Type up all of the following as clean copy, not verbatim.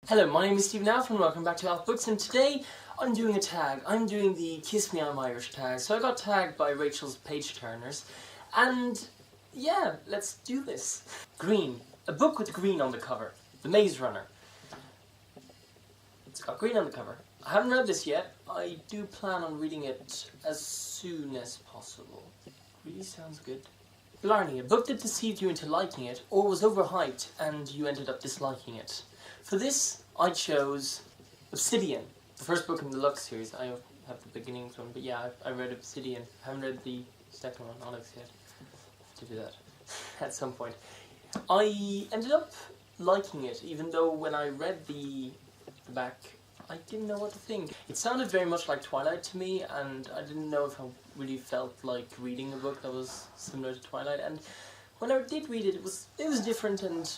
Hello, my name is Stephen Alf and welcome back to Alf Books, and today I'm doing a tag. I'm doing the Kiss Me I'm Irish tag. So I got tagged by Rachaels PageTurners, and yeah, let's do this. Green. A book with green on the cover. The Maze Runner. It's got green on the cover. I haven't read this yet. I do plan on reading it as soon as possible. Really sounds good. Blarney. A book that deceived you into liking it, or was overhyped and you ended up disliking it. For this, I chose Obsidian, the first book in the Lux series. I have the beginnings one, but yeah, I read Obsidian. I haven't read the second one, Onyx, yet. I have to do that at some point. I ended up liking it, even though when I read the back, I didn't know what to think. It sounded very much like Twilight to me, and I didn't know if I really felt like reading a book that was similar to Twilight. And when I did read it, it was different, and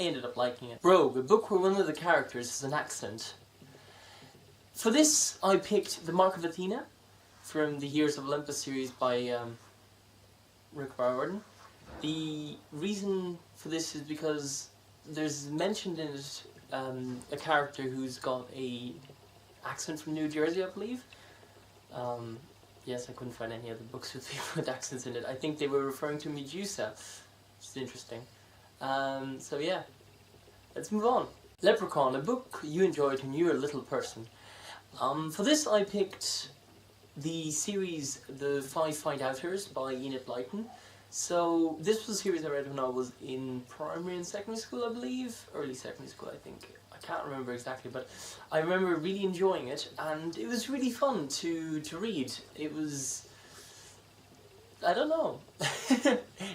I ended up liking it. Brogue, a book where one of the characters is an accent. For this, I picked The Mark of Athena from the Years of Olympus series by Rick Riordan. The reason for this is because there's mentioned in it a character who's got a accent from New Jersey, I believe. Yes, I couldn't find any other books with people with accents in it. I think they were referring to Medusa, which is interesting. So yeah, let's move on. Leprechaun, a book you enjoyed when you were a little person. For this I picked the series The Five Find Outers by Enid Blyton. So this was a series I read when I was in primary and secondary school, I believe. Early secondary school, I think. I can't remember exactly, but I remember really enjoying it, and it was really fun to read. It was, I don't know.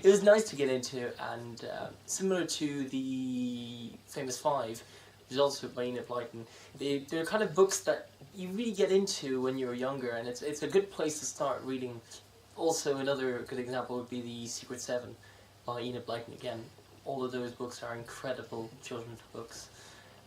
It was nice to get into, and similar to the Famous Five, which is also by Enid Blyton, they're kind of books that you really get into when you're younger, and it's a good place to start reading. Also, another good example would be The Secret Seven by Enid Blyton again. All of those books are incredible children's books,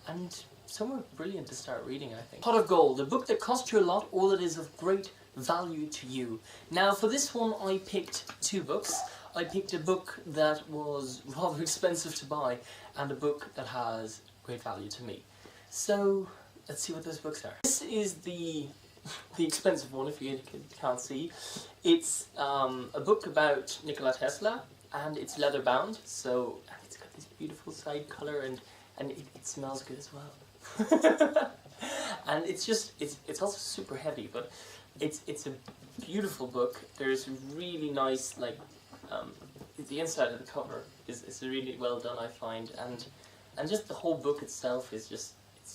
and some are brilliant to start reading, I think. Pot of Gold, a book that cost you a lot or that is of great value to you. Now, for this one, I picked two books. I picked a book that was rather expensive to buy, and a book that has great value to me. So, let's see what those books are. This is the expensive one, if you can't see. It's a book about Nikola Tesla, and it's leather bound, so it's got this beautiful side colour, and it smells good as well. And it's also super heavy, but it's a beautiful book. There's really nice, like, the inside of the cover is really well done, I find, and just the whole book itself is it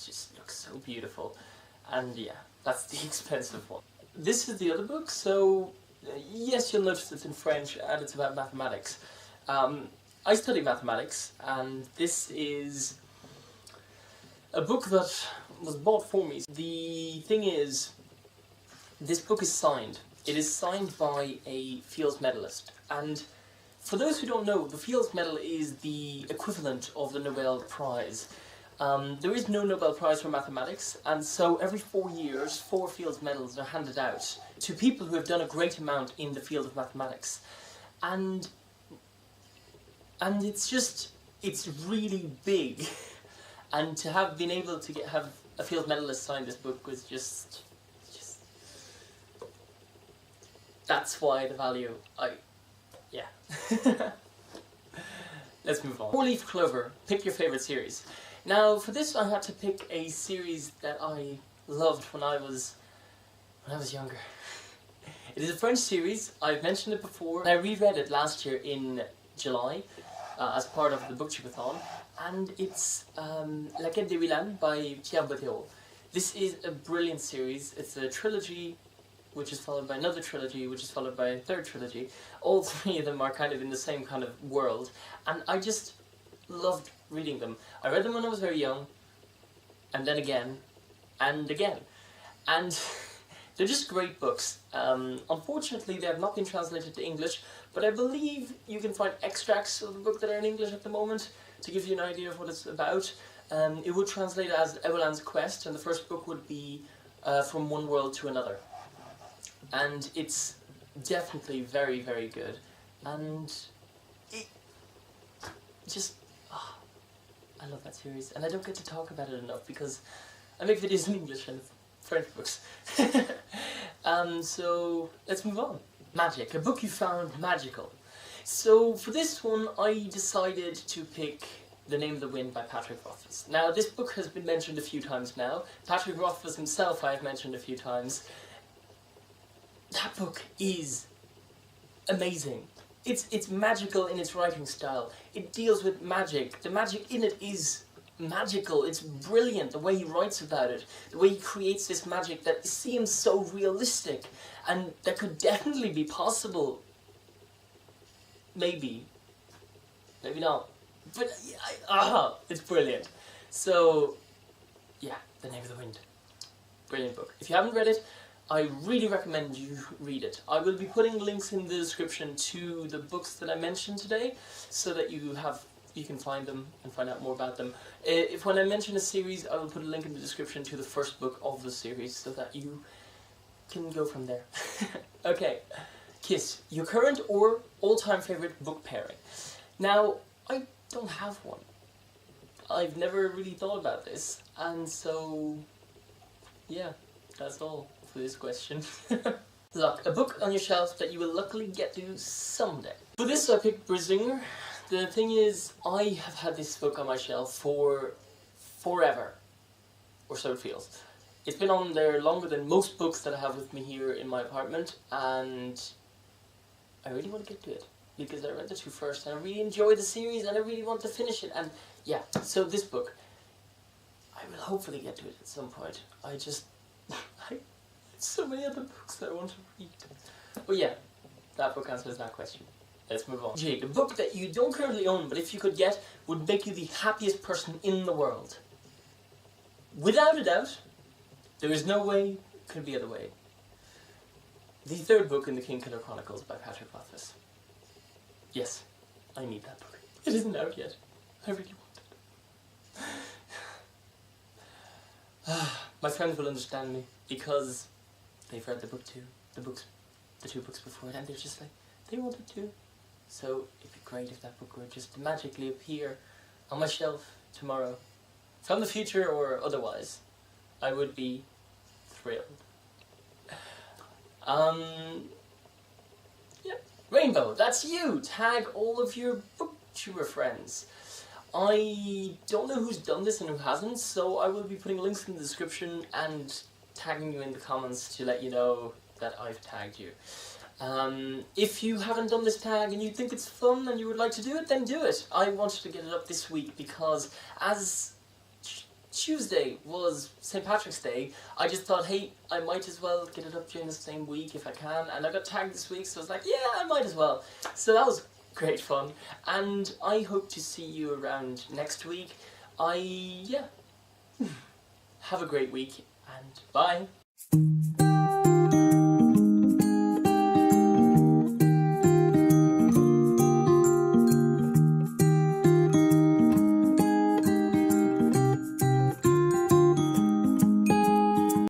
just looks so beautiful. And yeah, that's the expensive one. This is the other book, so yes, you'll notice it's in French and it's about mathematics. I study mathematics, and this is a book that was bought for me. The thing is, this book is signed. It is signed by a Fields medalist, and for those who don't know, the Fields Medal is the equivalent of the Nobel Prize. There is no Nobel Prize for mathematics, and so every 4 years, 4 Fields Medals are handed out to people who have done a great amount in the field of mathematics. And it's really big. And to have been able to have a Fields Medalist sign this book was just that's why the value, yeah. Let's move on. 4-Leaf Clover, pick your favourite series. Now, for this I had to pick a series that I loved when I was younger. It is a French series. I've mentioned it before. I reread it last year in July as part of the Booktubeathon, and it's La Quête des Vilains by Pierre Bottero. This is a brilliant series. It's a trilogy, which is followed by another trilogy, which is followed by a third trilogy. All three of them are kind of in the same kind of world, and I just loved reading them. I read them when I was very young, and then again, and again. And they're just great books. Unfortunately, they have not been translated to English, but I believe you can find extracts of the book that are in English at the moment to give you an idea of what it's about. It would translate as Evelyn's Quest, and the first book would be From One World to Another. And it's definitely very, very good. And it just, I love that series, and I don't get to talk about it enough because I make videos in English and French books. So let's move on. Magic, a book you found magical. So for this one, I decided to pick The Name of the Wind by Patrick Rothfuss. Now, this book has been mentioned a few times now. Patrick Rothfuss himself I have mentioned a few times. That book is amazing. It's magical in its writing style. It deals with magic. The magic in it is magical. It's brilliant the way he writes about it. The way he creates this magic that seems so realistic and that could definitely be possible. Maybe. Maybe not. But it's brilliant. So, yeah, The Name of the Wind. Brilliant book. If you haven't read it, I really recommend you read it. I will be putting links in the description to the books that I mentioned today, so that you can find them and find out more about them. If when I mention a series, I will put a link in the description to the first book of the series, so that you can go from there. Okay, Kiss, your current or all-time favourite book pairing. Now, I don't have one. I've never really thought about this, and so, yeah, that's all for this question. Look, a book on your shelf that you will luckily get to someday. For this I picked Brazinger. The thing is, I have had this book on my shelf for forever, or so it feels. It's been on there longer than most books that I have with me here in my apartment, and I really want to get to it, because I read the two first, and I really enjoy the series, and I really want to finish it, and yeah, so this book, I will hopefully get to it at some point. I just, so many other books that I want to read. But yeah, that book answers that question. Let's move on. Jake, a book that you don't currently own, but if you could get, would make you the happiest person in the world. Without a doubt, there is no way it could be other way. The third book in the Kingkiller Chronicles by Patrick Rothfuss. Yes, I need that book. It isn't out yet. I really want it. My friends will understand me, because they've read the book too. The two books before it, and they're just like, they want it too. So it'd be great if that book would just magically appear on my shelf tomorrow. From the future or otherwise. I would be thrilled. Yeah. Rainbow, that's you! Tag all of your booktuber friends. I don't know who's done this and who hasn't, so I will be putting links in the description and tagging you in the comments to let you know that I've tagged you. If you haven't done this tag and you think it's fun and you would like to do it, then do it. I wanted to get it up this week because as Tuesday was St. Patrick's Day, I just thought, hey, I might as well get it up during the same week if I can, and I got tagged this week, so I was like, yeah, I might as well. So that was great fun, and I hope to see you around next week. Yeah, have a great week, and bye.